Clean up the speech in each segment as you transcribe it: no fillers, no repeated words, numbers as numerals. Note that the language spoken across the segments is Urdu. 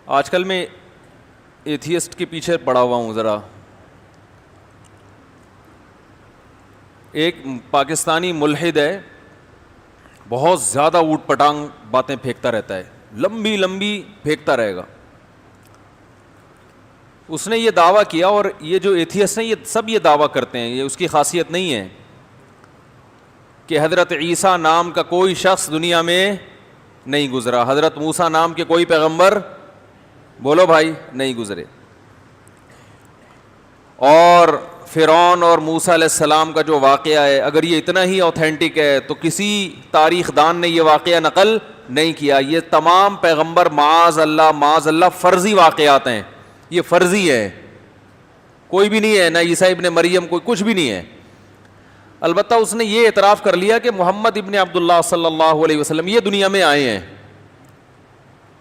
آج کل میں ایتھیسٹ کے پیچھے پڑا ہوا ہوں ذرا. ایک پاکستانی ملحد ہے, بہت زیادہ اوٹ پٹانگ باتیں پھینکتا رہتا ہے, لمبی لمبی پھینکتا رہے گا. اس نے یہ دعویٰ کیا, اور یہ جو ایتھیسٹ ہیں یہ سب یہ دعویٰ کرتے ہیں, یہ اس کی خاصیت نہیں ہے, کہ حضرت عیسیٰ نام کا کوئی شخص دنیا میں نہیں گزرا, حضرت موسیٰ نام کے کوئی پیغمبر, بولو بھائی, نہیں گزرے. اور فرعون اور موسیٰ علیہ السلام کا جو واقعہ ہے, اگر یہ اتنا ہی اوتھینٹک ہے تو کسی تاریخ دان نے یہ واقعہ نقل نہیں کیا. یہ تمام پیغمبر معاذ اللہ فرضی واقعات ہیں, یہ فرضی ہے, کوئی بھی نہیں ہے, نہ عیسیٰ ابن مریم کوئی کچھ بھی نہیں ہے. البتہ اس نے یہ اعتراف کر لیا کہ محمد ابن عبداللہ صلی اللہ علیہ وسلم یہ دنیا میں آئے ہیں.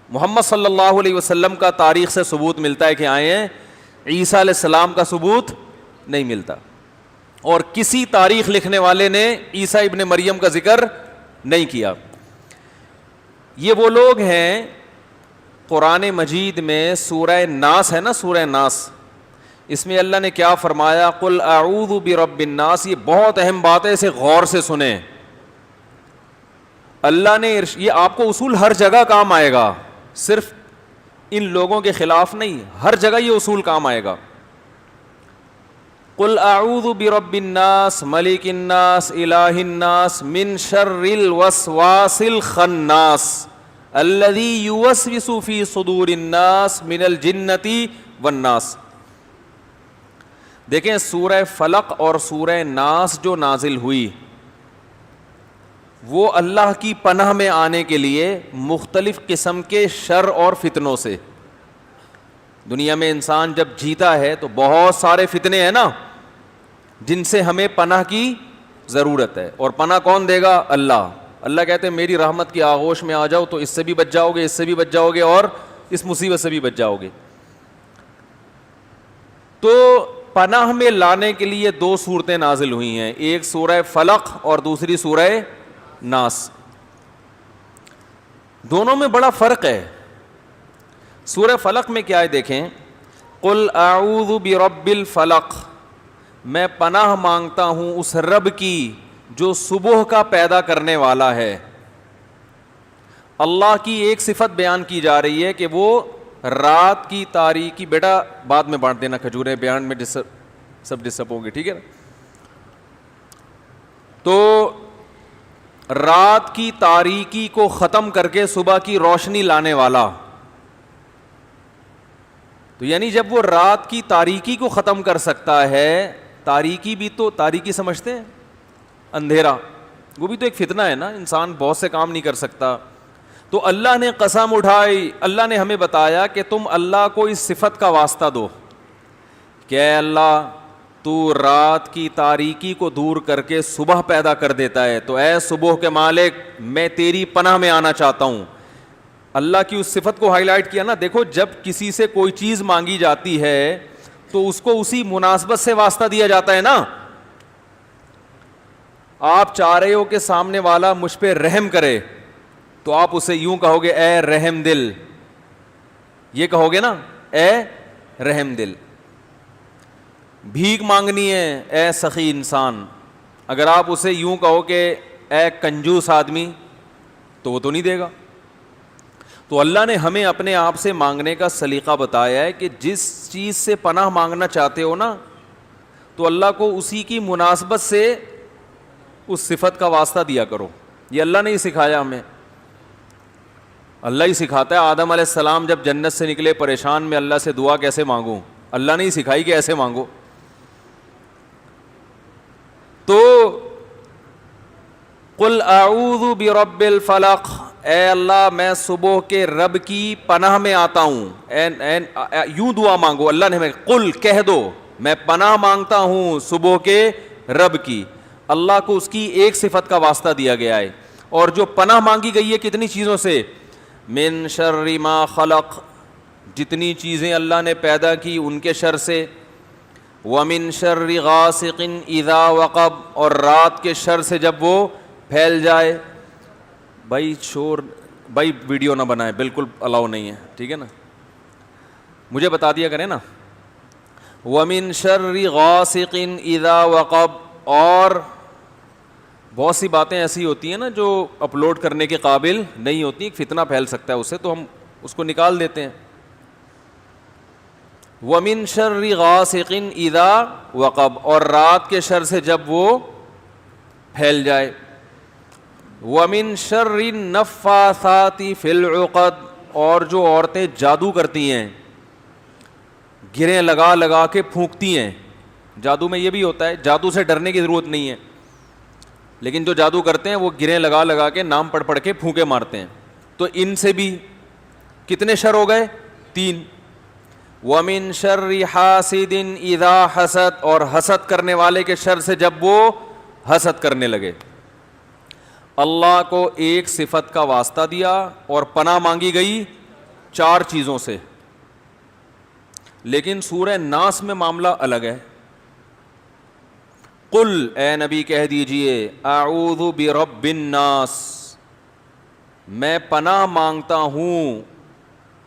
محمد صلی اللہ علیہ وسلم کا تاریخ سے ثبوت ملتا ہے کہ آئے ہیں, عیسیٰ علیہ السلام کا ثبوت نہیں ملتا. اور کسی تاریخ لکھنے والے نے عیسیٰ ابن مریم کا ذکر نہیں کیا. یہ وہ لوگ ہیں, قرآن مجید میں سورہ ناس ہے نا, سورہ ناس, اس میں اللہ نے کیا فرمایا, قل اعوذ برب الناس. یہ بہت اہم بات ہے, اسے غور سے سنیں. اللہ نے یہ آپ کو اصول ہر جگہ کام آئے گا, صرف ان لوگوں کے خلاف نہیں, ہر جگہ یہ اصول کام آئے گا. قل اعوذ برب الناس ملک الناس الہ الناس من شر الوسواس الخناس الذی یوسوس فی صدور الناس من الجنۃ والناس. دیکھیں سورہ فلق اور سورہ ناس جو نازل ہوئی وہ اللہ کی پناہ میں آنے کے لیے مختلف قسم کے شر اور فتنوں سے. دنیا میں انسان جب جیتا ہے تو بہت سارے فتنے ہیں نا جن سے ہمیں پناہ کی ضرورت ہے, اور پناہ کون دے گا؟ اللہ. اللہ کہتے ہیں میری رحمت کی آغوش میں آ جاؤ تو اس سے بھی بچ جاؤ گے, اس سے بھی بچ جاؤ گے, اور اس مصیبت سے بھی بچ جاؤ گے. تو پناہ میں لانے کے لیے دو صورتیں نازل ہوئی ہیں, ایک سورہ فلق اور دوسری سورہ ناس. دونوں میں بڑا فرق ہے. سورہ فلق میں کیا ہے دیکھیں, قل اعوذ برب الفلق, میں پناہ مانگتا ہوں اس رب کی جو صبح کا پیدا کرنے والا ہے. اللہ کی ایک صفت بیان کی جا رہی ہے کہ وہ رات کی تاریکی, بیٹا بعد میں بانٹ دینا کھجوریں, بیان میں سب ڈسٹرب ہوں گے, ٹھیک ہے نا. تو رات کی تاریکی کو ختم کر کے صبح کی روشنی لانے والا. تو یعنی جب وہ رات کی تاریکی کو ختم کر سکتا ہے, تاریکی بھی تو تاریکی سمجھتے ہیں, اندھیرا, وہ بھی تو ایک فتنہ ہے نا, انسان بہت سے کام نہیں کر سکتا. تو اللہ نے قسم اٹھائی, اللہ نے ہمیں بتایا کہ تم اللہ کو اس صفت کا واسطہ دو کہ اے اللہ تو رات کی تاریکی کو دور کر کے صبح پیدا کر دیتا ہے, تو اے صبح کے مالک میں تیری پناہ میں آنا چاہتا ہوں. اللہ کی اس صفت کو ہائی لائٹ کیا نا. دیکھو جب کسی سے کوئی چیز مانگی جاتی ہے تو اس کو اسی مناسبت سے واسطہ دیا جاتا ہے نا. آپ چاہ رہے ہو کہ سامنے والا مجھ پہ رحم کرے تو آپ اسے یوں کہو گے اے رحم دل, یہ کہو گے نا, اے رحم دل. بھیک مانگنی ہے, اے سخی انسان, اگر آپ اسے یوں کہو کہ اے کنجوس آدمی تو وہ تو نہیں دے گا. تو اللہ نے ہمیں اپنے آپ سے مانگنے کا سلیقہ بتایا ہے کہ جس چیز سے پناہ مانگنا چاہتے ہو نا تو اللہ کو اسی کی مناسبت سے اس صفت کا واسطہ دیا کرو. یہ اللہ نے ہی سکھایا ہمیں, اللہ ہی سکھاتا ہے. آدم علیہ السلام جب جنت سے نکلے پریشان, میں اللہ سے دعا کیسے مانگوں, اللہ نے ہی سکھائی کہ ایسے مانگو. تو قل اعوذ برب الفلق, اے اللہ میں صبح کے رب کی پناہ میں آتا ہوں. یوں دعا مانگو, اللہ نے ہمیں قل کہہ دو میں پناہ مانگتا ہوں صبح کے رب کی. اللہ کو اس کی ایک صفت کا واسطہ دیا گیا ہے, اور جو پناہ مانگی گئی ہے کتنی چیزوں سے, من شر ما خلق, جتنی چیزیں اللہ نے پیدا کی ان کے شر سے, ومن شر غاسق اذا وقب, اور رات کے شر سے جب وہ پھیل جائے. بھائی شور, بھائی ویڈیو نہ بنائے, بالکل الاؤ نہیں ہے, ٹھیک ہے نا. مجھے بتا دیا کریں نا. وَمِن شَرِّ غَاسِقٍ اِذَا وَقَبَ, اور بہت سی باتیں ایسی ہوتی ہیں نا جو اپلوڈ کرنے کے قابل نہیں ہوتی, فتنہ پھیل سکتا ہے اس سے, تو ہم اس کو نکال دیتے ہیں. وَمِن شَرِّ غَاسِقٍ اِذَا وَقَبَ, اور رات کے شر سے جب وہ پھیل جائے. وَمِن شَرِّ النَّفَّاثَاتِ فِي الْعُقَدِ, اور جو عورتیں جادو کرتی ہیں, گریں لگا لگا کے پھونکتی ہیں. جادو میں یہ بھی ہوتا ہے, جادو سے ڈرنے کی ضرورت نہیں ہے, لیکن جو جادو کرتے ہیں وہ گریں لگا لگا کے نام پڑھ پڑھ کے پھونکے مارتے ہیں. تو ان سے بھی کتنے شر ہو گئے؟ 3. وَمِن شَرِّ حَاسِدٍ اِذَا حَسَدَ, اور حسد کرنے والے کے شر سے جب وہ حسد کرنے لگے. اللہ کو ایک صفت کا واسطہ دیا اور پناہ مانگی گئی 4 چیزوں سے, لیکن سورہ ناس میں معاملہ الگ ہے. قل, اے نبی کہہ دیجئے, اعوذ برب الناس, میں پناہ مانگتا ہوں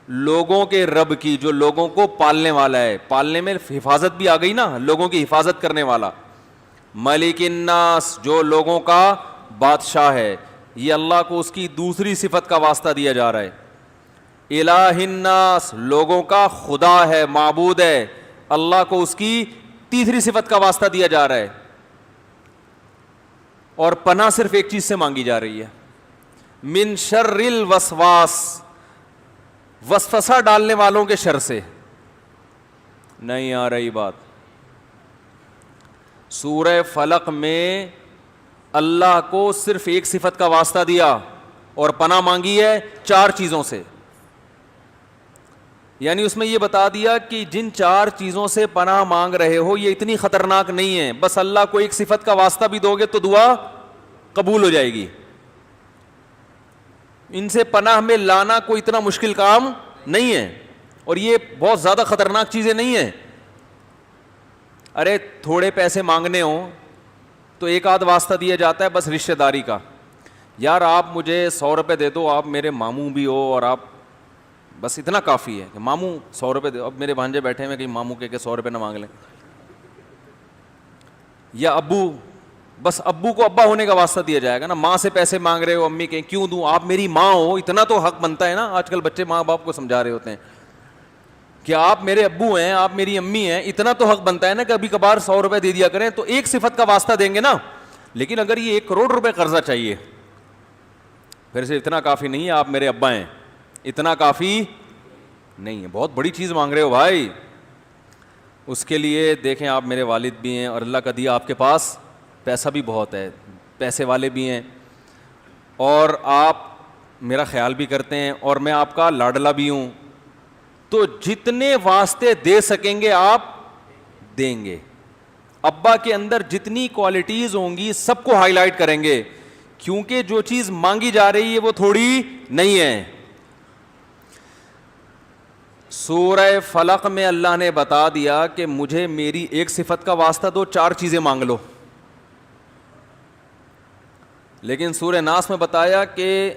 لوگوں کے رب کی, جو لوگوں کو پالنے والا ہے. پالنے میں حفاظت بھی آ گئی نا, لوگوں کی حفاظت کرنے والا. ملک الناس, جو لوگوں کا بادشاہ ہے. یہ اللہ کو اس کی دوسری صفت کا واسطہ دیا جا رہا ہے. الہ الناس, لوگوں کا خدا ہے, معبود ہے. اللہ کو اس کی تیسری صفت کا واسطہ دیا جا رہا ہے, اور پناہ صرف ایک چیز سے مانگی جا رہی ہے, من شر الوسواس, وسوسہ ڈالنے والوں کے شر سے. نہیں آ رہی بات؟ سورہ فلق میں اللہ کو صرف ایک صفت کا واسطہ دیا اور پناہ مانگی ہے 4 چیزوں سے. یعنی اس میں یہ بتا دیا کہ جن 4 چیزوں سے پناہ مانگ رہے ہو یہ اتنی خطرناک نہیں ہے, بس اللہ کو ایک صفت کا واسطہ بھی دو گے تو دعا قبول ہو جائے گی. ان سے پناہ میں لانا کوئی اتنا مشکل کام نہیں ہے, اور یہ بہت زیادہ خطرناک چیزیں نہیں ہیں. ارے تھوڑے پیسے مانگنے ہوں تو ایک آدھ واسطہ دیا جاتا ہے بس رشتہ داری کا, یار آپ مجھے 100 روپے دے دو, آپ میرے ماموں بھی ہو, اور آپ بس اتنا کافی ہے کہ ماموں 100 روپے دے. اب میرے بھانجے بیٹھے ہیں کہ ماموں کے 100 روپے نہ مانگ لیں. یا ابو, بس ابو کو ابا ہونے کا واسطہ دیا جائے گا نا. ماں سے پیسے مانگ رہے ہو, امی کے کیوں دوں, آپ میری ماں ہو, اتنا تو حق بنتا ہے نا. آج کل بچے ماں باپ کو سمجھا رہے ہوتے ہیں کہ آپ میرے ابو ہیں, آپ میری امی ہیں, اتنا تو حق بنتا ہے نا کہ ابھی کبھار 100 روپے دے دیا کریں. تو ایک صفت کا واسطہ دیں گے نا. لیکن اگر یہ 1 کروڑ روپے قرضہ چاہیے, پھر سے اتنا کافی نہیں ہے, آپ میرے ابا ہیں, اتنا کافی نہیں ہے, بہت بڑی چیز مانگ رہے ہو بھائی. اس کے لیے دیکھیں آپ میرے والد بھی ہیں, اور اللہ کا دیا آپ کے پاس پیسہ بھی بہت ہے, پیسے والے بھی ہیں, اور آپ میرا خیال بھی کرتے ہیں, اور میں آپ کا لاڈلا بھی ہوں. تو جتنے واسطے دے سکیں گے آپ دیں گے. ابا کے اندر جتنی کوالٹیز ہوں گی سب کو ہائی لائٹ کریں گے, کیونکہ جو چیز مانگی جا رہی ہے وہ تھوڑی نہیں ہے. سورہ فلق میں اللہ نے بتا دیا کہ مجھے میری ایک صفت کا واسطہ دو, 4 چیزیں مانگ لو. لیکن سورہ ناس میں بتایا کہ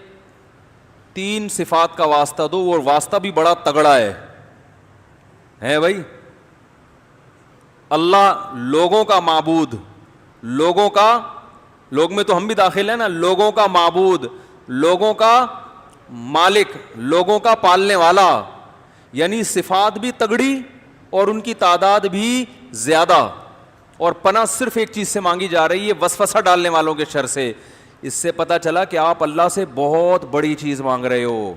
3 صفات کا واسطہ دو, وہ واسطہ بھی بڑا تگڑا ہے بھائی. اللہ لوگوں کا معبود, لوگوں کا, لوگ میں تو ہم بھی داخل ہیں نا, لوگوں کا معبود, لوگوں کا مالک, لوگوں کا پالنے والا. یعنی صفات بھی تگڑی اور ان کی تعداد بھی زیادہ, اور پناہ صرف ایک چیز سے مانگی جا رہی ہے, وسوسہ ڈالنے والوں کے شر سے. اس سے پتہ چلا کہ آپ اللہ سے بہت بڑی چیز مانگ رہے ہو,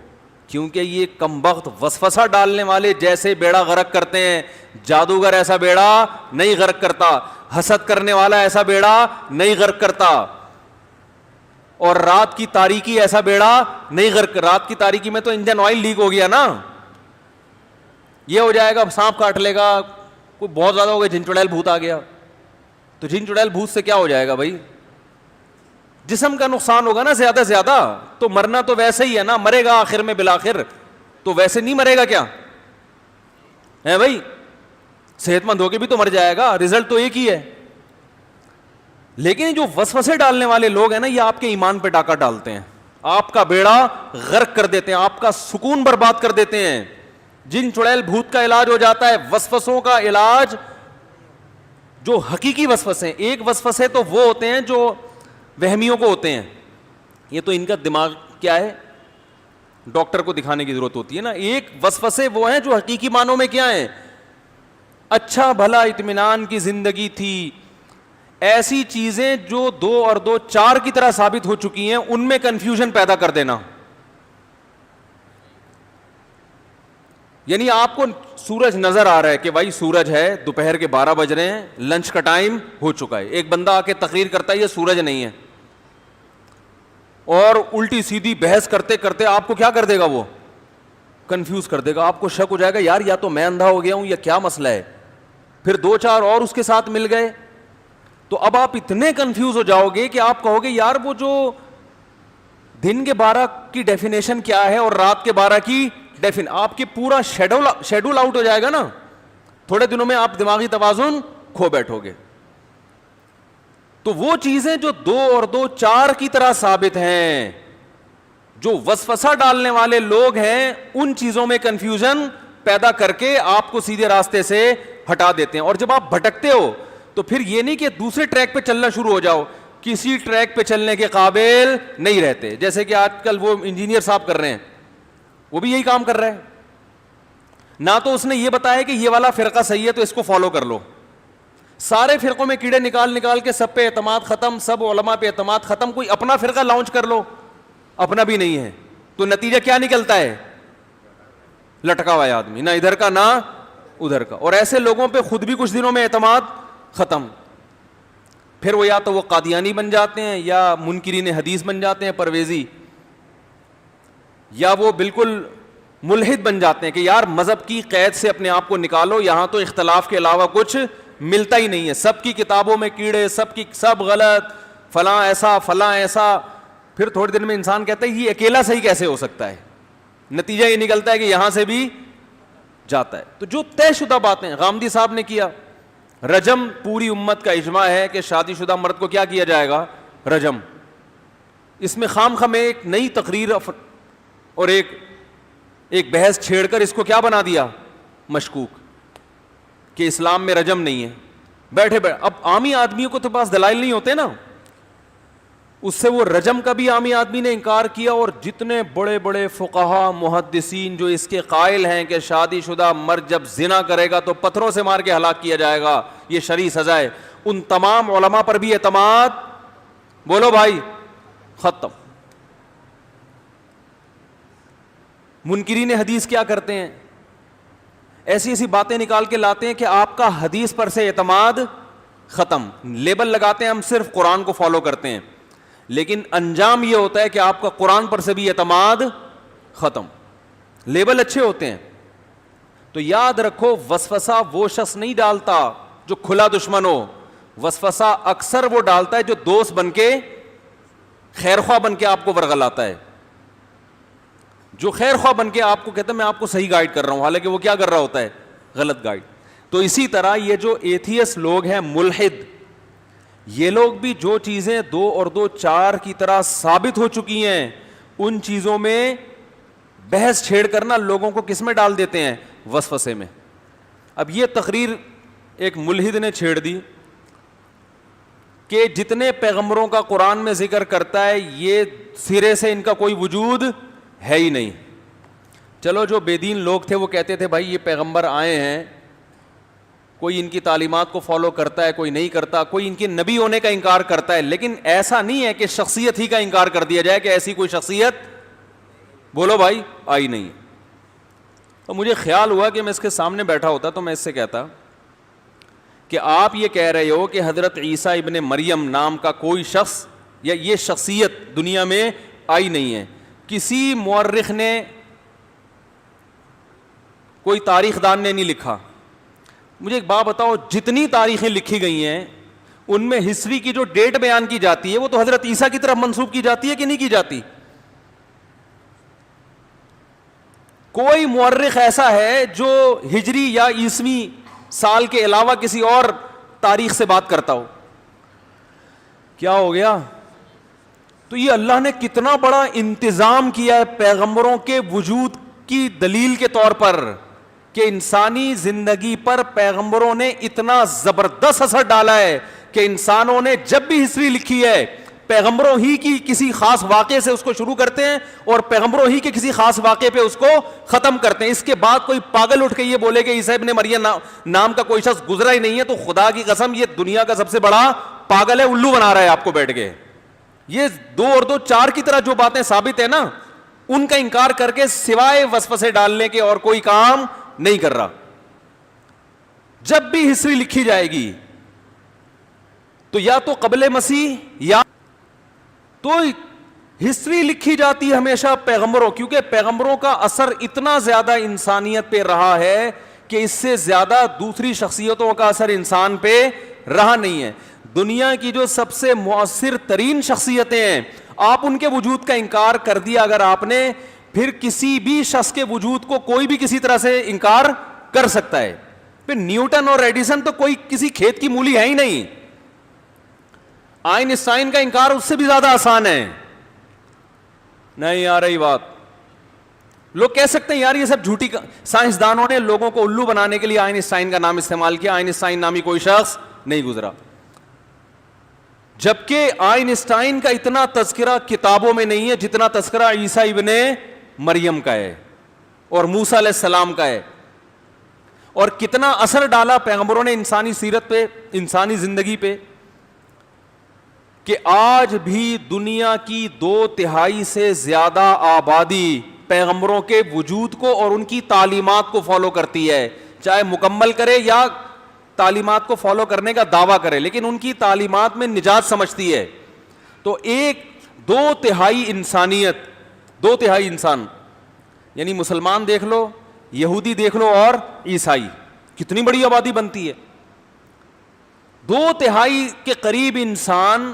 کیونکہ یہ کمبخت وسوسہ ڈالنے والے جیسے بیڑا غرق کرتے ہیں, جادوگر ایسا بیڑا نہیں غرق کرتا, حسد کرنے والا ایسا بیڑا نہیں غرق کرتا, اور رات کی تاریکی ایسا بیڑا نہیں غرق. رات کی تاریکی میں تو انجن آئل لیک ہو گیا نا, یہ ہو جائے گا سانپ کاٹ لے گا, کوئی بہت زیادہ ہو گیا, جن چڑیل بھوت آ گیا, تو جن چڑیل بھوت سے کیا ہو جائے گا بھائی, جسم کا نقصان ہوگا نا زیادہ زیادہ. تو مرنا تو ویسے ہی ہے نا, مرے گا آخر میں بالآخر, تو ویسے نہیں مرے گا کیا ہے بھائی, صحت مند ہو کے بھی تو مر جائے گا, رزلٹ تو ایک ہی ہے. لیکن جو وسوسے ڈالنے والے لوگ ہیں نا, یہ آپ کے ایمان پہ ڈاکہ ڈالتے ہیں, آپ کا بیڑا غرق کر دیتے ہیں, آپ کا سکون برباد کر دیتے ہیں. جن چڑیل بھوت کا علاج ہو جاتا ہے. وسوسوں کا علاج جو حقیقی وسوسے، ایک وسوسے تو وہ ہوتے ہیں جو وہمیوں کو ہوتے ہیں، یہ تو ان کا دماغ کیا ہے، ڈاکٹر کو دکھانے کی ضرورت ہوتی ہے نا. ایک وسوسے وہ ہیں جو حقیقی معنوں میں کیا ہیں، اچھا بھلا اطمینان کی زندگی تھی. ایسی چیزیں جو 2 اور 2 4 کی طرح ثابت ہو چکی ہیں، ان میں کنفیوژن پیدا کر دینا. یعنی آپ کو سورج نظر آ رہا ہے کہ بھائی سورج ہے، دوپہر کے 12 بج رہے ہیں، لنچ کا ٹائم ہو چکا ہے. ایک بندہ آ کے تقریر کرتا ہے یہ سورج نہیں ہے، اور الٹی سیدھی بحث کرتے کرتے آپ کو کیا کر دے گا، وہ کنفیوز کر دے گا. آپ کو شک ہو جائے گا یار یا تو میں اندھا ہو گیا ہوں یا کیا مسئلہ ہے. پھر 2 4 اور اس کے ساتھ مل گئے تو اب آپ اتنے کنفیوز ہو جاؤ گے کہ آپ کہو گے یار وہ جو دن کے 12 کی ڈیفینیشن کیا ہے اور رات کے 12 کی آپ کے پورا شیڈول آؤٹ ہو جائے گا نا. تھوڑے دنوں میں آپ دماغی توازن کھو بیٹھو گے. تو وہ چیزیں جو 2 اور 2 4 کی طرح ثابت ہیں، جو وسوسہ ڈالنے والے لوگ ہیں، ان چیزوں میں کنفیوژن پیدا کر کے آپ کو سیدھے راستے سے ہٹا دیتے ہیں. اور جب آپ بھٹکتے ہو تو پھر یہ نہیں کہ دوسرے ٹریک پہ چلنا شروع ہو جاؤ، کسی ٹریک پہ چلنے کے قابل نہیں رہتے. جیسے کہ آج کل وہ انجینئر صاحب کر رہے ہیں، وہ بھی یہی کام کر رہے ہیں. نہ تو اس نے یہ بتایا کہ یہ والا فرقہ صحیح ہے تو اس کو فالو کر لو، سارے فرقوں میں کیڑے نکال نکال کے سب پہ اعتماد ختم، سب علماء پہ اعتماد ختم. کوئی اپنا فرقہ لانچ کر لو، اپنا بھی نہیں ہے. تو نتیجہ کیا نکلتا ہے، لٹکا ہوا ہے آدمی، نہ ادھر کا نہ ادھر کا. اور ایسے لوگوں پہ خود بھی کچھ دنوں میں اعتماد ختم. پھر وہ یا تو وہ قادیانی بن جاتے ہیں، یا منکرین حدیث بن جاتے ہیں پرویزی، یا وہ بالکل ملحد بن جاتے ہیں کہ یار مذہب کی قید سے اپنے آپ کو نکالو، یہاں تو اختلاف کے علاوہ کچھ ملتا ہی نہیں ہے، سب کی کتابوں میں کیڑے، سب غلط، فلاں ایسا فلاں ایسا. پھر تھوڑے دن میں انسان کہتا ہے یہ اکیلا صحیح کیسے ہو سکتا ہے. نتیجہ یہ نکلتا ہے کہ یہاں سے بھی جاتا ہے. تو جو طے شدہ باتیں غامدی صاحب نے کیا، رجم پوری امت کا اجماع ہے کہ شادی شدہ مرد کو کیا کیا جائے گا، رجم. اس میں خام خام ایک نئی تقریر اور ایک بحث چھیڑ کر اس کو کیا بنا دیا، مشکوک، کہ اسلام میں رجم نہیں ہے. بیٹھے اب عامی آدمیوں کو تو پاس دلائل نہیں ہوتے نا، اس سے وہ رجم کا بھی عامی آدمی نے انکار کیا. اور جتنے بڑے بڑے فقہا محدثین جو اس کے قائل ہیں کہ شادی شدہ مرد جب زنا کرے گا تو پتھروں سے مار کے ہلاک کیا جائے گا، یہ شرعی سزا ہے، ان تمام علماء پر بھی اعتماد، بولو بھائی، ختم. منکرین حدیث کیا کرتے ہیں، ایسی ایسی باتیں نکال کے لاتے ہیں کہ آپ کا حدیث پر سے اعتماد ختم. لیبل لگاتے ہیں ہم صرف قرآن کو فالو کرتے ہیں، لیکن انجام یہ ہوتا ہے کہ آپ کا قرآن پر سے بھی اعتماد ختم. لیبل اچھے ہوتے ہیں. تو یاد رکھو وسوسہ وہ شخص نہیں ڈالتا جو کھلا دشمن ہو، وسوسہ اکثر وہ ڈالتا ہے جو دوست بن کے، خیر خواہ بن کے آپ کو ورغلاتا ہے، جو خیر خواہ بن کے آپ کو کہتا ہے میں آپ کو صحیح گائیڈ کر رہا ہوں، حالانکہ وہ کیا کر رہا ہوتا ہے، غلط گائیڈ. تو اسی طرح یہ جو ایتھیس لوگ ہیں، ملحد، یہ لوگ بھی جو چیزیں 2 اور 2 4 کی طرح ثابت ہو چکی ہیں، ان چیزوں میں بحث چھیڑ کرنا لوگوں کو کس میں ڈال دیتے ہیں، وسوسے میں. اب یہ تقریر ایک ملحد نے چھیڑ دی کہ جتنے پیغمبروں کا قرآن میں ذکر کرتا ہے یہ سرے سے ان کا کوئی وجود ہے ہی نہیں. چلو جو بے دین لوگ تھے وہ کہتے تھے بھائی یہ پیغمبر آئے ہیں، کوئی ان کی تعلیمات کو فالو کرتا ہے، کوئی نہیں کرتا، کوئی ان کے نبی ہونے کا انکار کرتا ہے، لیکن ایسا نہیں ہے کہ شخصیت ہی کا انکار کر دیا جائے کہ ایسی کوئی شخصیت، بولو بھائی، آئی نہیں. تو مجھے خیال ہوا کہ میں اس کے سامنے بیٹھا ہوتا تو میں اس سے کہتا کہ آپ یہ کہہ رہے ہو کہ حضرت عیسیٰ ابن مریم نام کا کوئی شخص یا یہ شخصیت دنیا میں آئی نہیں ہے، کسی مورخ نے، کوئی تاریخ دان نے نہیں لکھا. مجھے ایک بات بتاؤ، جتنی تاریخیں لکھی گئی ہیں ان میں ہسٹری کی جو ڈیٹ بیان کی جاتی ہے وہ تو حضرت عیسیٰ کی طرف منسوب کی جاتی ہے کہ نہیں کی جاتی؟ کوئی مورخ ایسا ہے جو ہجری یا عیسوی سال کے علاوہ کسی اور تاریخ سے بات کرتا ہو؟ کیا ہو گیا؟ تو یہ اللہ نے کتنا بڑا انتظام کیا ہے پیغمبروں کے وجود کی دلیل کے طور پر. کہ انسانی زندگی پر پیغمبروں نے اتنا زبردست اثر ڈالا ہے کہ انسانوں نے جب بھی ہسٹری لکھی ہے پیغمبروں ہی کی کسی خاص واقعے سے اس کو شروع کرتے ہیں اور پیغمبروں ہی کے کسی خاص واقعے پہ اس کو ختم کرتے ہیں. اس کے بعد کوئی پاگل اٹھ کے یہ بولے کہ عیسیٰ ابن مریم نام کا کوئی شخص گزرا ہی نہیں ہے, تو خدا کی قسم یہ دنیا کا سب سے بڑا پاگل ہے, الو بنا رہا ہے آپ کو بیٹھ کے. یہ 2 اور 2 4 کی طرح جو باتیں ثابت ہیں نا, ان کا انکار کر کے سوائے وسوسے ڈالنے کے اور کوئی کام نہیں کر رہا. جب بھی ہسٹری لکھی جائے گی تو یا تو قبل مسیح یا تو ہسٹری لکھی جاتی ہے ہمیشہ پیغمبروں, کیونکہ پیغمبروں کا اثر اتنا زیادہ انسانیت پہ رہا ہے کہ اس سے زیادہ دوسری شخصیتوں کا اثر انسان پہ رہا نہیں ہے. دنیا کی جو سب سے مؤثر ترین شخصیتیں ہیں, آپ ان کے وجود کا انکار کر دیا اگر آپ نے, پھر کسی بھی شخص کے وجود کو کوئی بھی کسی طرح سے انکار کر سکتا ہے. پھر نیوٹن اور ایڈیسن تو کوئی کسی کھیت کی مولی ہے ہی نہیں. آئنسٹائن کا انکار اس سے بھی زیادہ آسان ہے. نہیں آ رہی بات. لوگ کہہ سکتے ہیں یار یہ سب جھوٹی, سائنسدانوں نے لوگوں کو الو بنانے کے لیے آئنسٹائن کا نام استعمال کیا, آئنسٹائن نامی کوئی شخص نہیں گزرا. جبکہ آئنسٹائن کا اتنا تذکرہ کتابوں میں نہیں ہے جتنا تذکرہ عیسیٰ ابن مریم کا ہے اور موسیٰ علیہ السلام کا ہے. اور کتنا اثر ڈالا پیغمبروں نے انسانی سیرت پہ, انسانی زندگی پہ, کہ آج بھی دنیا کی 2/3 سے زیادہ آبادی پیغمبروں کے وجود کو اور ان کی تعلیمات کو فالو کرتی ہے, چاہے مکمل کرے یا تعلیمات کو فالو کرنے کا دعویٰ کرے, لیکن ان کی تعلیمات میں نجات سمجھتی ہے. تو 2/3 انسانیت, 2/3 انسان, یعنی مسلمان دیکھ لو, یہودی دیکھ لو اور عیسائی, کتنی بڑی آبادی بنتی ہے. 2/3 کے قریب انسان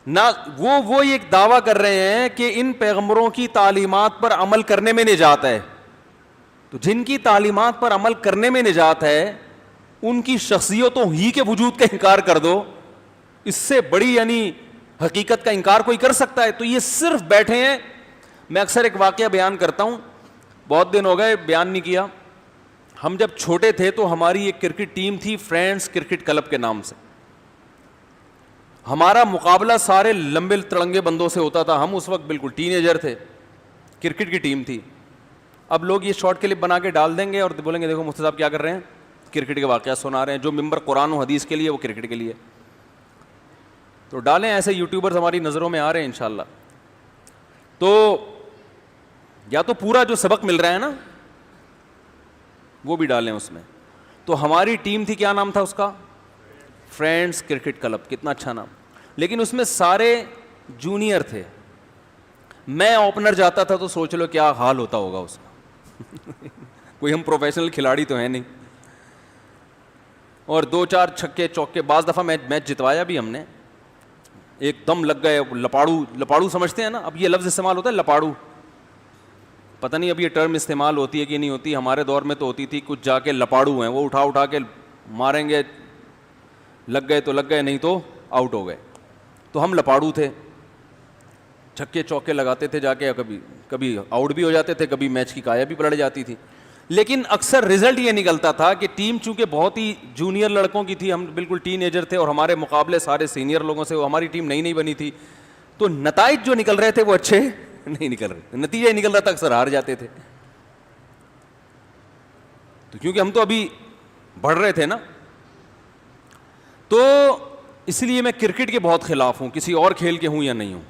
نہ وہ ایک دعویٰ کر رہے ہیں کہ ان پیغمبروں کی تعلیمات پر عمل کرنے میں نجات ہے. تو جن کی تعلیمات پر عمل کرنے میں نجات ہے ان کی شخصیتوں ہی کے وجود کا انکار کر دو, اس سے بڑی یعنی حقیقت کا انکار کوئی کر سکتا ہے؟ تو یہ صرف بیٹھے ہیں. میں اکثر ایک واقعہ بیان کرتا ہوں, بہت دن ہو گئے بیان نہیں کیا. ہم جب چھوٹے تھے تو ہماری ایک کرکٹ ٹیم تھی, فرینڈز کرکٹ کلب کے نام سے. ہمارا مقابلہ سارے لمبے تڑنگے بندوں سے ہوتا تھا. ہم اس وقت بالکل ٹین ایجر تھے, کرکٹ کی ٹیم تھی. اب لوگ یہ شارٹ کلپ بنا کے ڈال دیں گے اور بولیں گے دیکھو مفتی صاحب کیا کر رہے ہیں, کرکٹ کے واقعات سنا رہے ہیں. جو ممبر قرآن و حدیث کے لیے وہ کرکٹ کے لیے. تو ڈالیں, ایسے یوٹیوبرز ہماری نظروں میں آ رہے ہیں انشاءاللہ. تو یا تو پورا جو سبق مل رہا ہے نا وہ بھی ڈالیں اس میں. تو ہماری ٹیم تھی, کیا نام تھا اس کا, فرینڈز کرکٹ کلب. کتنا اچھا نام. لیکن اس میں سارے جونیئر تھے. میں اوپنر جاتا تھا تو سوچ لو کیا حال ہوتا ہوگا اس کا. کوئی ہم پروفیشنل کھلاڑی تو ہیں نہیں. اور 2-4 چھکے چوکے, بعض دفعہ میچ جتوایا بھی ہم نے. ایک دم لگ گئے. لپاڑو سمجھتے ہیں نا, اب یہ لفظ استعمال ہوتا ہے لپاڑو, پتہ نہیں اب یہ ٹرم استعمال ہوتی ہے کہ نہیں ہوتی. ہمارے دور میں تو ہوتی تھی. کچھ جا کے لپاڑو ہیں, وہ اٹھا کے ماریں گے, لگ گئے تو لگ گئے, نہیں تو آؤٹ ہو گئے. تو ہم لپاڑو تھے, چھکے چوکے لگاتے تھے جا کے, کبھی آؤٹ بھی ہو جاتے تھے, کبھی میچ کی کایا بھی پلٹ جاتی تھی. لیکن اکثر رزلٹ یہ نکلتا تھا کہ ٹیم چونکہ بہت ہی جونیئر لڑکوں کی تھی, ہم بالکل ٹین ایجر تھے, اور ہمارے مقابلے سارے سینئر لوگوں سے, ہماری ٹیم نئی بنی تھی. تو نتائج جو نکل رہے تھے وہ اچھے نہیں نکل رہے, نتیجہ ہی نکل رہا تھا, اکثر ہار جاتے تھے. تو کیونکہ ہم تو ابھی بڑھ رہے تھے نا, تو اس لیے میں کرکٹ کے بہت خلاف ہوں, کسی اور کھیل کے ہوں یا نہیں ہوں.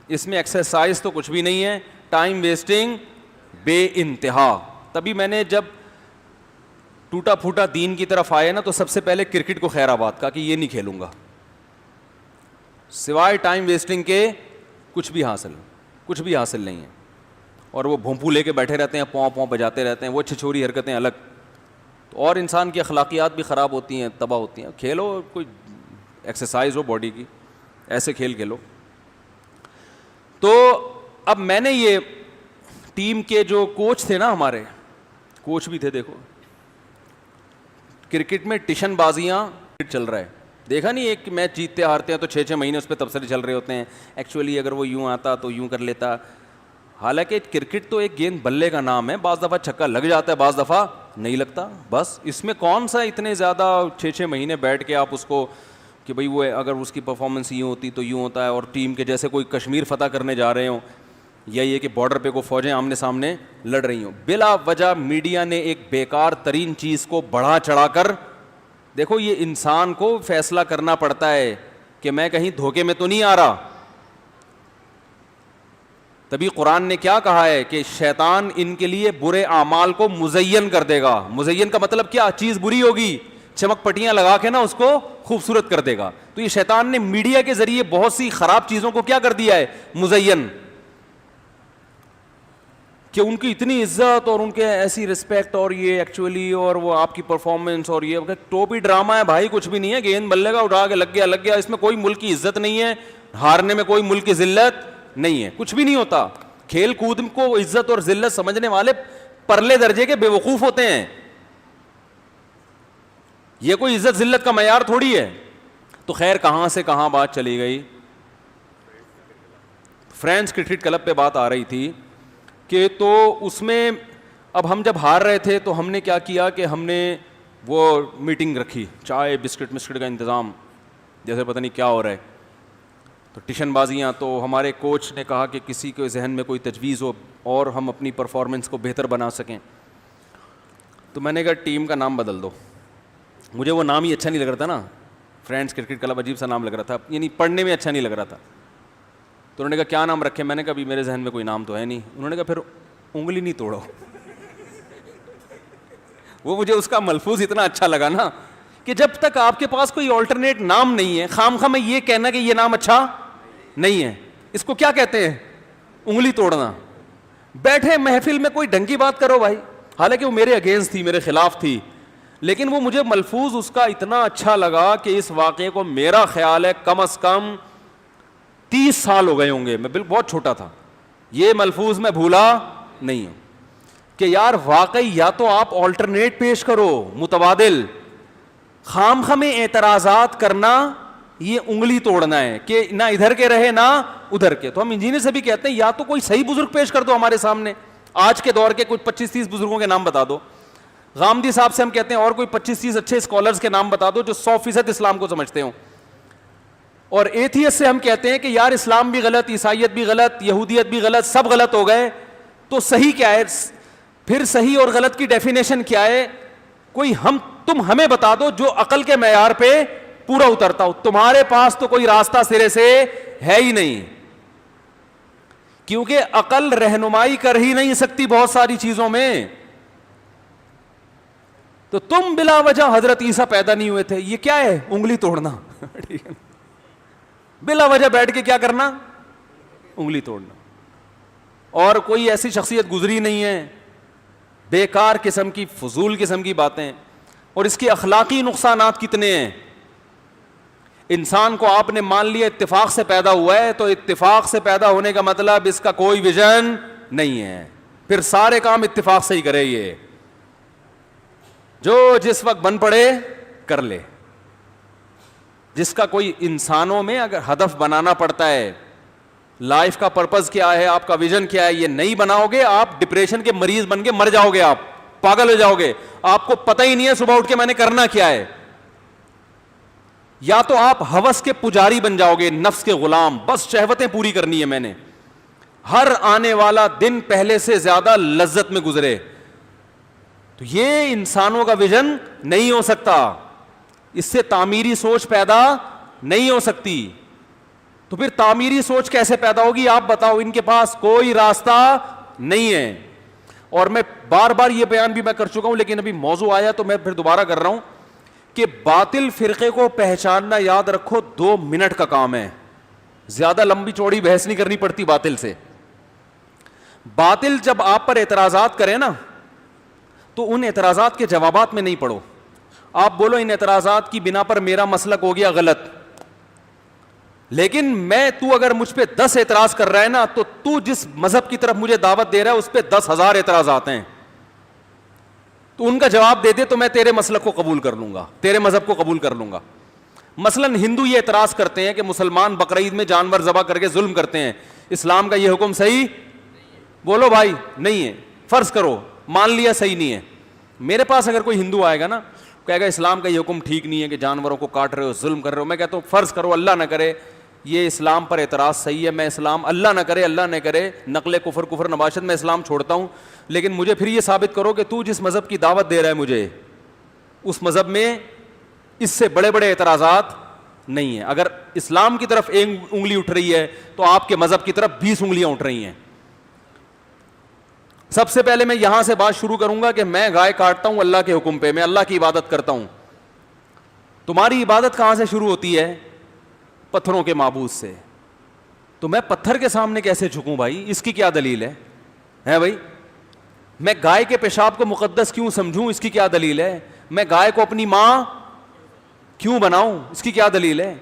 اس میں ایکسرسائز تو کچھ بھی نہیں ہے, ٹائم ویسٹنگ بے انتہا. تبھی میں نے جب ٹوٹا پھوٹا دین کی طرف آئے نا, تو سب سے پہلے کرکٹ کو خیر آباد کہا کہ یہ نہیں کھیلوں گا, سوائے ٹائم ویسٹنگ کے کچھ بھی حاصل نہیں ہے. اور وہ بھونپو لے کے بیٹھے رہتے ہیں, پاؤں بجاتے رہتے ہیں, وہ چھچوری حرکتیں الگ. اور انسان کی اخلاقیات بھی خراب ہوتی ہیں, تباہ ہوتی ہیں. کھیلو, کوئی ایکسرسائز ہو باڈی کی, ایسے کھیل کھیلو. تو اب میں نے یہ ٹیم کے جو کوچ تھے نا, ہمارے کوچ بھی تھے, دیکھو کرکٹ میں ٹیشن بازیاں چل رہا ہے, دیکھا نہیں, ایک میچ جیتتے ہارتے ہیں تو 6 مہینے اس پہ تبصرے چل رہے ہوتے ہیں. ایکچولی اگر وہ یوں آتا تو یوں کر لیتا, حالانکہ کرکٹ تو ایک گیند بلے کا نام ہے, بعض دفعہ چھکا لگ جاتا ہے, بعض دفعہ نہیں لگتا. بس اس میں کون سا اتنے زیادہ 6 مہینے بیٹھ کے آپ اس کو کہ بھئی وہ اگر اس کی پرفارمنس یوں ہوتی تو یوں ہوتا ہے, اور ٹیم کے جیسے کوئی کشمیر فتح کرنے جا رہے ہوں, یا یہ کہ بارڈر پہ کو فوجیں آمنے سامنے لڑ رہی ہوں. بلا وجہ میڈیا نے ایک بیکار ترین چیز کو بڑھا چڑھا کر, دیکھو یہ انسان کو فیصلہ کرنا پڑتا ہے کہ میں کہیں دھوکے میں تو نہیں آ رہا. تبھی قرآن نے کیا کہا ہے کہ شیطان ان کے لیے برے اعمال کو مزین کر دے گا. مزین کا مطلب کیا؟ چیز بری ہوگی, چمک پٹیاں لگا کے نا اس کو خوبصورت کر دے گا. تو یہ شیطان نے میڈیا کے ذریعے بہت سی خراب چیزوں کو کیا کر دیا ہے؟ مزین, کہ ان کی اتنی عزت اور ان کے ایسی رسپیکٹ, اور یہ ایکچولی اور وہ آپ کی پرفارمنس, اور یہ ٹوپی ڈرامہ ہے بھائی, کچھ بھی نہیں ہے. گیند بلے گا اٹھا کے لگ گیا, اس میں کوئی ملک کی عزت نہیں ہے, ہارنے میں کوئی ملک کی ذلت نہیں ہے, کچھ بھی نہیں ہوتا. کھیل کود کو عزت اور ذلت سمجھنے والے پرلے درجے کے بے وقوف ہوتے ہیں. یہ کوئی عزت ذلت کا معیار تھوڑی ہے. تو خیر کہاں سے کہاں بات چلی گئی, فرینڈز کرکٹ کلب پہ بات آ رہی تھی کہ تو اس میں اب ہم جب ہار رہے تھے تو ہم نے کیا کیا کہ ہم نے وہ میٹنگ رکھی, چائے بسکٹ کا انتظام, جیسے پتہ نہیں کیا ہو رہا ہے, تو ٹیشن بازیاں. تو ہمارے کوچ نے کہا کہ کسی کے ذہن میں کوئی تجویز ہو اور ہم اپنی پرفارمنس کو بہتر بنا سکیں. تو میں نے کہا ٹیم کا نام بدل دو. مجھے وہ نام ہی اچھا نہیں لگ رہا تھا نا, فرینڈز کرکٹ کلب عجیب سا نام لگ رہا تھا, یعنی پڑھنے میں اچھا نہیں لگ رہا تھا. تو انہوں نے کہا کیا نام رکھے؟ میں نے کہا ابھی میرے ذہن میں کوئی نام تو ہے نہیں. انہوں نے کہا پھر انگلی نہیں توڑو. وہ مجھے اس کا ملفوظ اتنا اچھا لگا نا کہ جب تک آپ کے پاس کوئی آلٹرنیٹ نام نہیں ہے, خام خواہ میں یہ کہنا کہ یہ نام اچھا نہیں ہے, اس کو کیا کہتے ہیں؟ انگلی توڑنا. بیٹھے محفل میں کوئی ڈھنگ کی بات کرو بھائی, حالانکہ وہ میرے اگینسٹ تھی, میرے خلاف تھی, لیکن وہ مجھے ملفوظ اس کا اتنا اچھا لگا کہ اس واقعے کو میرا خیال ہے کم از کم 30 سال ہو گئے ہوں گے, میں بالکل بہت چھوٹا تھا, یہ ملفوظ میں بھولا نہیں ہوں کہ یار واقعی یا تو آپ آلٹرنیٹ پیش کرو متبادل. خام خامے اعتراضات کرنا یہ انگلی توڑنا ہے کہ نہ ادھر کے رہے نہ ادھر کے. تو ہم انجینئر سے بھی کہتے ہیں یا تو کوئی صحیح بزرگ پیش کر دو ہمارے سامنے, آج کے دور کے کچھ 25-30 بزرگوں کے نام بتا دو. غامدی صاحب سے ہم کہتے ہیں اور کوئی 25-30 اچھے اسکالرز کے نام بتا دو جو 100% اسلام کو سمجھتے ہوں. اور ایتھیسٹ سے ہم کہتے ہیں کہ یار اسلام بھی غلط, عیسائیت بھی غلط, یہودیت بھی غلط, سب غلط ہو گئے, تو صحیح کیا ہے؟ پھر صحیح اور غلط کی ڈیفینیشن کیا ہے؟ کوئی تم ہمیں بتا دو جو عقل کے معیار پہ پورا اترتا ہو. تمہارے پاس تو کوئی راستہ سرے سے ہے ہی نہیں, کیونکہ عقل رہنمائی کر ہی نہیں سکتی بہت ساری چیزوں میں. تو تم بلا وجہ حضرت عیسیٰ پیدا نہیں ہوئے تھے, یہ کیا ہے؟ انگلی توڑنا. بلا وجہ بیٹھ کے کیا کرنا؟ انگلی توڑنا. اور کوئی ایسی شخصیت گزری نہیں ہے, بیکار قسم کی فضول قسم کی باتیں. اور اس کے اخلاقی نقصانات کتنے ہیں. انسان کو آپ نے مان لیا اتفاق سے پیدا ہوا ہے, تو اتفاق سے پیدا ہونے کا مطلب اس کا کوئی ویژن نہیں ہے, پھر سارے کام اتفاق سے ہی کرے, یہ جو جس وقت بن پڑے کر لے. جس کا کوئی انسانوں میں اگر ہدف بنانا پڑتا ہے, لائف کا پرپز کیا ہے, آپ کا ویژن کیا ہے, یہ نہیں بناؤ گے آپ ڈپریشن کے مریض بن کے مر جاؤ گے, آپ پاگل ہو جاؤ گے, آپ کو پتہ ہی نہیں ہے صبح اٹھ کے میں نے کرنا کیا ہے. یا تو آپ ہوس کے پجاری بن جاؤ گے, نفس کے غلام, بس شہوتیں پوری کرنی ہے میں نے, ہر آنے والا دن پہلے سے زیادہ لذت میں گزرے. تو یہ انسانوں کا ویژن نہیں ہو سکتا, اس سے تعمیری سوچ پیدا نہیں ہو سکتی. تو پھر تعمیری سوچ کیسے پیدا ہوگی آپ بتاؤ؟ ان کے پاس کوئی راستہ نہیں ہے. اور میں بار بار یہ بیان بھی میں کر چکا ہوں, لیکن ابھی موضوع آیا تو میں پھر دوبارہ کر رہا ہوں کہ باطل فرقے کو پہچاننا, یاد رکھو 2 منٹ کا کام ہے, زیادہ لمبی چوڑی بحث نہیں کرنی پڑتی باطل سے. باطل جب آپ پر اعتراضات کرے نا, تو ان اعتراضات کے جوابات میں نہیں پڑو. آپ بولو ان اعتراضات کی بنا پر میرا مسلک ہو گیا غلط, لیکن تو اگر مجھ پہ 10 اعتراض کر رہا ہے نا, تو جس مذہب کی طرف مجھے دعوت دے رہا ہے اس پہ 10,000 اعتراضات ہیں, تو ان کا جواب دے دے تو میں تیرے مسلک کو قبول کر لوں گا, تیرے مذہب کو قبول کر لوں گا. مثلا ہندو یہ اعتراض کرتے ہیں کہ مسلمان بقرعید میں جانور ذبح کر کے ظلم کرتے ہیں, اسلام کا یہ حکم صحیح, بولو بھائی نہیں ہے, فرض کرو مان لیا صحیح نہیں ہے. میرے پاس اگر کوئی ہندو آئے گا نا, کہے گا اسلام کا یہ حکم ٹھیک نہیں ہے کہ جانوروں کو کاٹ رہے ہو, ظلم کر رہے ہو, میں کہتا ہوں فرض کرو اللہ نہ کرے یہ اسلام پر اعتراض صحیح ہے, میں اسلام اللہ نہ کرے نقل کفر نباشت, میں اسلام چھوڑتا ہوں, لیکن مجھے پھر یہ ثابت کرو کہ تو جس مذہب کی دعوت دے رہا ہے مجھے, اس مذہب میں اس سے بڑے بڑے اعتراضات نہیں ہیں. اگر اسلام کی طرف ایک انگلی اٹھ رہی ہے تو آپ کے مذہب کی طرف 20 انگلیاں اٹھ رہی ہیں. سب سے پہلے میں یہاں سے بات شروع کروں گا کہ میں گائے کاٹتا ہوں اللہ کے حکم پہ, میں اللہ کی عبادت کرتا ہوں. تمہاری عبادت کہاں سے شروع ہوتی ہے؟ پتھروں کے معبود سے. تو میں پتھر کے سامنے کیسے جھکوں بھائی؟ اس کی کیا دلیل ہے بھائی؟ میں گائے کے پیشاب کو مقدس کیوں سمجھوں؟ اس کی کیا دلیل ہے؟ میں گائے کو اپنی ماں کیوں بناؤں؟ اس کی کیا دلیل ہے؟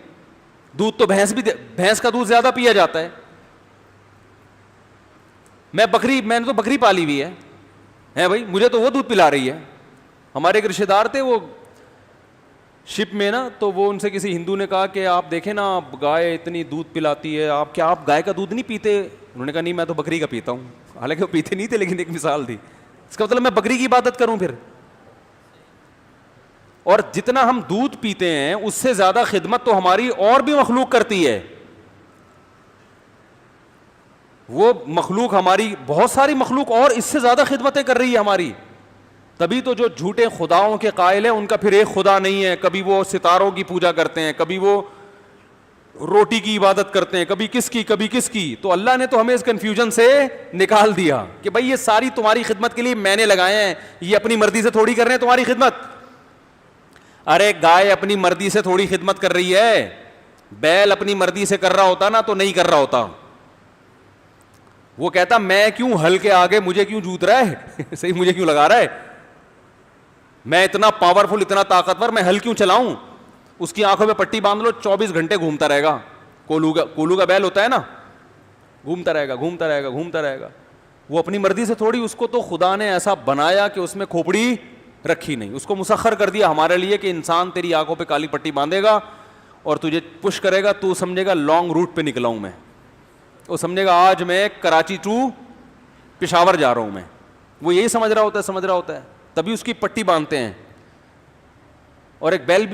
دودھ تو بھینس کا دودھ زیادہ پیا جاتا ہے. میں نے تو بکری پالی ہوئی ہے بھائی, مجھے تو وہ دودھ پلا رہی ہے. ہمارے ایک رشتے دار تھے وہ شپ میں نا, تو وہ ان سے کسی ہندو نے کہا کہ آپ دیکھیں نا گائے اتنی دودھ پلاتی ہے, کیا آپ گائے کا دودھ نہیں پیتے؟ انہوں نے کہا نہیں میں تو بکری کا پیتا ہوں. حالانکہ وہ پیتے نہیں تھے, لیکن ایک مثال تھی. اس کا مطلب میں بکری کی عبادت کروں پھر؟ اور جتنا ہم دودھ پیتے ہیں اس سے زیادہ خدمت تو ہماری اور بھی مخلوق کرتی ہے. وہ مخلوق ہماری, بہت ساری مخلوق اور اس سے زیادہ خدمتیں کر رہی ہے ہماری. تبھی تو جو جھوٹے خداؤں کے قائل ہیں ان کا پھر ایک خدا نہیں ہے. کبھی وہ ستاروں کی پوجا کرتے ہیں, کبھی وہ روٹی کی عبادت کرتے ہیں, کبھی کس کی. تو اللہ نے تو ہمیں اس کنفیوژن سے نکال دیا کہ بھائی یہ ساری تمہاری خدمت کے لیے میں نے لگائے ہیں, یہ اپنی مرضی سے تھوڑی کر رہے ہیں تمہاری خدمت. ارے گائے اپنی مرضی سے تھوڑی خدمت کر رہی ہے, بیل اپنی مرضی سے کر رہا ہوتا نا تو نہیں کر رہا ہوتا. وہ کہتا میں کیوں ہل کے آگے, مجھے کیوں جوت رہا ہے صحیح, مجھے کیوں لگا رہا ہے, میں اتنا پاورفل اتنا طاقتور, میں ہل کیوں چلاؤں؟ اس کی آنکھوں میں پٹی باندھ لو, 24 گھنٹے گھومتا رہے گا. کولو کا بیل ہوتا ہے نا, گھومتا رہے گا. وہ اپنی مرضی سے تھوڑی, اس کو تو خدا نے ایسا بنایا کہ اس میں کھوپڑی رکھی نہیں, اس کو مسخر کر دیا ہمارے لیے کہ انسان تیری آنکھوں پہ کالی پٹی باندھے گا اور تجھے پش کرے گا, تو سمجھے گا لانگ روٹ پہ نکلا ہوں میں, وہ سمجھے گا آج میں کراچی ٹو پشاور جا رہا ہوں میں. وہ یہی سمجھ رہا ہوتا ہے, تبھی اس کی پٹی باندھتے ہیں. اور ایک بیل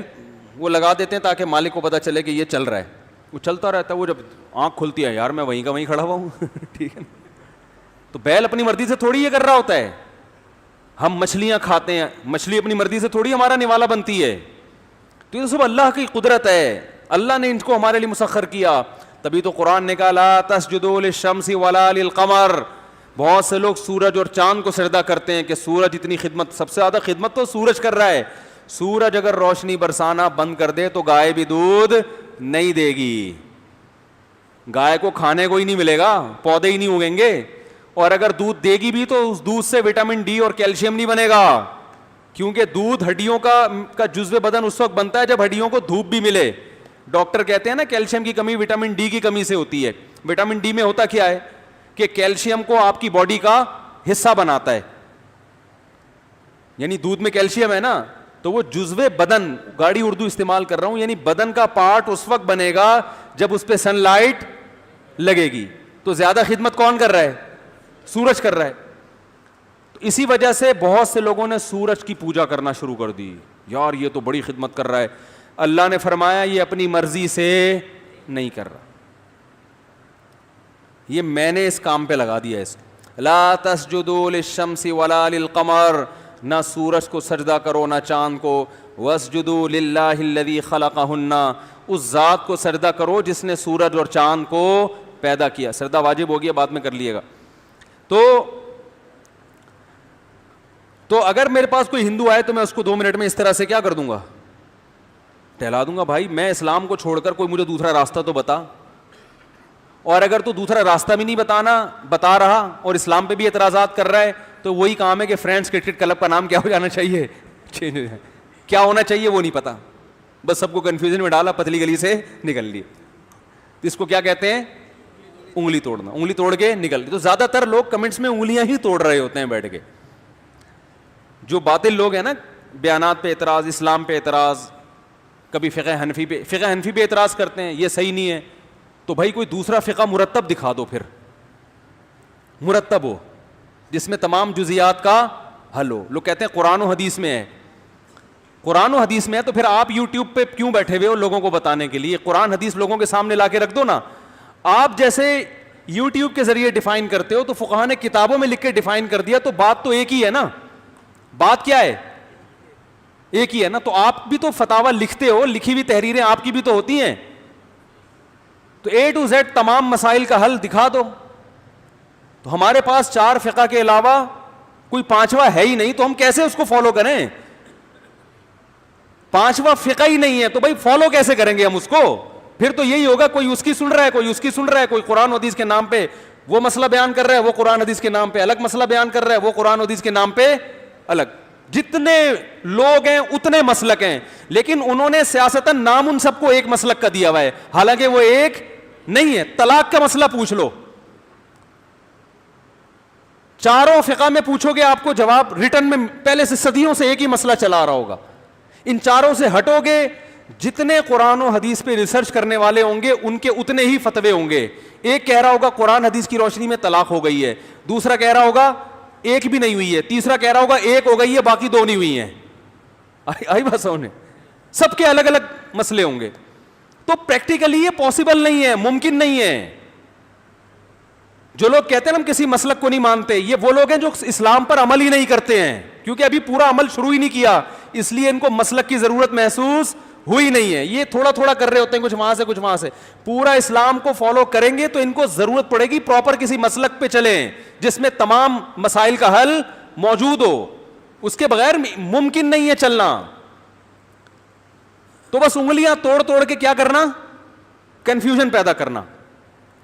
وہ لگا دیتے ہیں تاکہ مالک کو پتہ چلے کہ یہ چل رہا ہے. وہ چلتا رہتا ہے, وہ جب آنکھ کھلتی ہے یار میں وہیں کا وہیں کھڑا ہوا ہوں ٹھیک ہے. تو بیل اپنی مرضی سے تھوڑی یہ کر رہا ہوتا ہے. ہم مچھلیاں کھاتے ہیں, مچھلی اپنی مرضی سے تھوڑی ہمارا نوالا بنتی ہے. تو یہ سب اللہ کی قدرت ہے, اللہ نے ان کو ہمارے لیے مسخر کیا. تبھی تو قرآن نے کہا لا تسجدوا للشمس ولا للقمر. بہت سے لوگ سورج اور چاند کو سجدہ کرتے ہیں کہ سورج اتنی خدمت, سب سے زیادہ خدمت تو سورج کر رہا ہے. سورج اگر روشنی برسانا بند کر دے تو گائے بھی دودھ نہیں دے گی, گائے کو کھانے کو ہی نہیں ملے گا, پودے ہی نہیں اگیں گے. اور اگر دودھ دے گی بھی تو اس دودھ سے وٹامن ڈی اور کیلشیم نہیں بنے گا, کیونکہ دودھ ہڈیوں کا جزو بدن اس وقت بنتا ہے جب ہڈیوں کو دھوپ بھی ملے. ڈاکٹر کہتے ہیں نا کیلشیم کی کمی وٹامن ڈی کی کمی سے ہوتی ہے. وٹامن ڈی میں ہوتا کیا ہے کہ کیلشیم کو آپ کی باڈی کا حصہ بناتا ہے, یعنی دودھ میں کیلشیم ہے نا, تو وہ جزو بدن, گاڑی اردو استعمال کر رہا ہوں, یعنی بدن کا پارٹ اس وقت بنے گا جب اس پہ سن لائٹ لگے گی. تو زیادہ خدمت کون کر رہا ہے؟ سورج کر رہا ہے. تو اسی وجہ سے بہت سے لوگوں نے سورج کی پوجا کرنا شروع کر دی, یار یہ تو بڑی خدمت کر رہا ہے. اللہ نے فرمایا یہ اپنی مرضی سے نہیں کر رہا, یہ میں نے اس کام پہ لگا دیا. اس لا تسجدوا للشمس ولا للقمر, نہ سورج کو سجدہ کرو نہ چاند کو. واسجدوا للہ الذی خلقہن, اس ذات کو سجدہ کرو جس نے سورج اور چاند کو پیدا کیا. سجدہ واجب ہو گیا, بعد میں کر لیے گا. تو اگر میرے پاس کوئی ہندو آئے تو میں اس کو 2 منٹ میں اس طرح سے کیا کر دوں گا؟ ٹہلا دوں گا. بھائی میں اسلام کو چھوڑ کر کوئی مجھے دوسرا راستہ تو بتا. اور اگر تو دوسرا راستہ بھی نہیں بتا رہا اور اسلام پہ بھی اعتراضات کر رہا ہے, تو وہی کام ہے کہ فرینڈس کرکٹ کلب کا نام کیا ہو جانا چاہیے, چینج ہو جائے. کیا ہونا چاہیے وہ نہیں پتا, بس سب کو کنفیوژن میں ڈالا, پتلی گلی سے نکل لی. اس کو کیا کہتے ہیں؟ انگلی توڑنا. انگلی توڑ کے نکل. تو زیادہ تر لوگ کمنٹس میں انگلیاں ہی توڑ رہے ہوتے ہیں بیٹھ کے. جو باطل لوگ ہیں نا, بیانات پہ اعتراض, اسلام پہ اعتراض, کبھی فقہ حنفی پہ اعتراض کرتے ہیں, یہ صحیح نہیں ہے. تو بھائی کوئی دوسرا فقہ مرتب دکھا دو, پھر مرتب ہو, جس میں تمام جزیات کا حل ہو. لوگ کہتے ہیں قرآن و حدیث میں ہے. قرآن و حدیث میں ہے تو پھر آپ یوٹیوب پہ کیوں بیٹھے ہوئے ہو لوگوں کو بتانے کے لیے؟ قرآن حدیث لوگوں کے سامنے لا کے رکھ دو نا. آپ جیسے یوٹیوب کے ذریعے ڈیفائن کرتے ہو تو فقہا نے کتابوں میں لکھ کے ڈیفائن کر دیا, تو بات تو ایک ہی ہے نا. بات کیا ہے؟ ایک ہی ہے نا. تو آپ بھی تو فتاوی لکھتے ہو, لکھی ہوئی تحریریں آپ کی بھی تو ہوتی ہیں, تو اے ٹو زیڈ تمام مسائل کا حل دکھا دو. تو ہمارے پاس 4 فقہ کے علاوہ کوئی 5واں ہے ہی نہیں, تو ہم کیسے اس کو فالو کریں؟ 5واں فقہ ہی نہیں ہے تو بھائی فالو کیسے کریں گے ہم اس کو؟ پھر تو یہی ہوگا, کوئی اس کی سن رہا ہے, کوئی اس کی سن رہا ہے, کوئی قرآن و حدیث کے نام پہ وہ مسئلہ بیان کر رہا ہے, وہ قرآن حدیث کے نام پہ الگ مسئلہ بیان کر رہا ہے, وہ قرآن و حدیث کے نام پہ الگ. جتنے لوگ ہیں اتنے مسلک ہیں, لیکن انہوں نے سیاستاً نام ان سب کو ایک مسلک کا دیا ہوا ہے, حالانکہ وہ ایک نہیں ہے. طلاق کا مسئلہ پوچھ لو, چاروں فقہ میں پوچھو گے آپ کو جواب ریٹن میں پہلے سے صدیوں سے ایک ہی مسئلہ چلا رہا ہوگا. ان چاروں سے ہٹو گے, جتنے قرآن و حدیث پہ ریسرچ کرنے والے ہوں گے ان کے اتنے ہی فتوے ہوں گے. ایک کہہ رہا ہوگا قرآن حدیث کی روشنی میں طلاق ہو گئی ہے, دوسرا کہہ رہا ہوگا ایک بھی نہیں ہوئی ہے, تیسرا کہہ رہا ہوگا ایک ہو گئی ہے باقی 2 نہیں ہوئی ہیں. آئی بات سمجھ؟ سب کے الگ الگ مسئلے ہوں گے. تو پریکٹیکلی یہ پاسبل نہیں ہے, ممکن نہیں ہے. جو لوگ کہتے ہیں ہم کسی مسلک کو نہیں مانتے, یہ وہ لوگ ہیں جو اسلام پر عمل ہی نہیں کرتے ہیں, کیونکہ ابھی پورا عمل شروع ہی نہیں کیا, اس لیے ان کو مسلک کی ضرورت محسوس ہوئی نہیں ہے. یہ تھوڑا تھوڑا کر رہے ہوتے ہیں, کچھ وہاں سے کچھ وہاں سے. پورا اسلام کو فالو کریں گے تو ان کو ضرورت پڑے گی پراپر کسی مسلک پہ چلیں جس میں تمام مسائل کا حل موجود ہو. اس کے بغیر ممکن نہیں ہے چلنا. تو بس انگلیاں توڑ توڑ کے کیا کرنا؟ کنفیوژن پیدا کرنا.